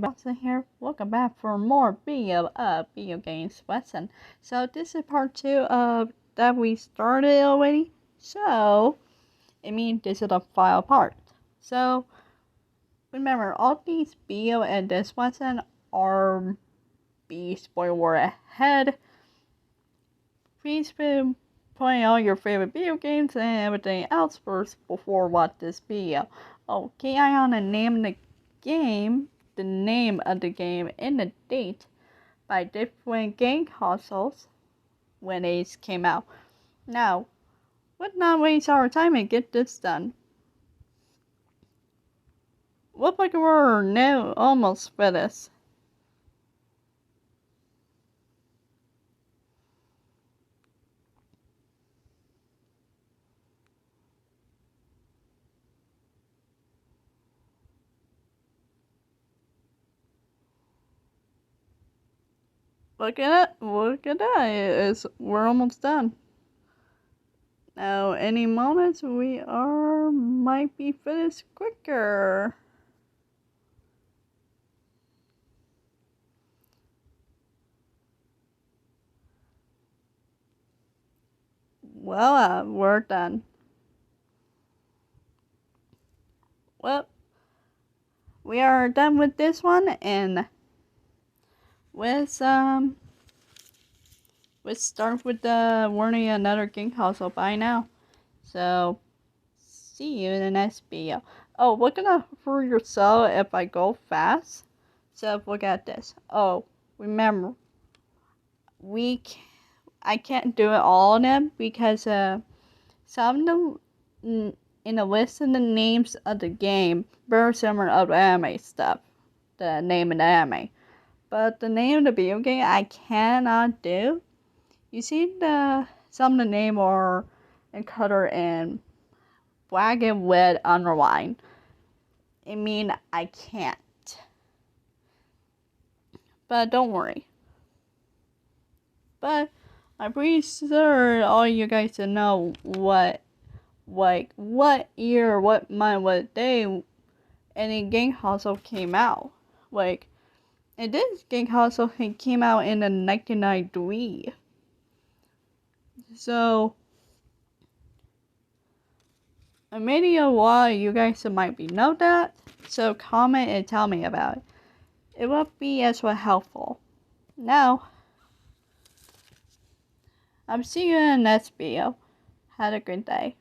Watson here. Welcome back for more video of video games lesson. So this is part 2 of that we started already. So this is the final part. So remember, all these video and this lesson are be spoiler ahead. Please be playing all your favorite video games and everything else first before watch this video. Okay, I want to name the name of the game and the date by different game consoles when they came out. Now, let's not waste our time and get this done. Looks like we're now almost finished. Look at that, we're almost done. Now, any moments might be finished quicker. Well, we're done. Well, we are done with this one, and let's start with the warning another game console by now. So, see you in the next video. Oh, look at for yourself if I go fast. So look at this. Oh, remember, I can't do it all of them because some of them in the list of the names of the game very similar of the anime stuff, the name of the anime. But the name of the video game I cannot do. You see some of the name are in color and black and red underline. I can't. But don't worry. But I'm pretty sure all you guys to know what year, what month, what day any game console came out. And this game console came out in 1993. So, maybe a lot of you guys might know that. So comment and tell me about it. It will be as well helpful. Now, I'll see you in the next video. Have a good day.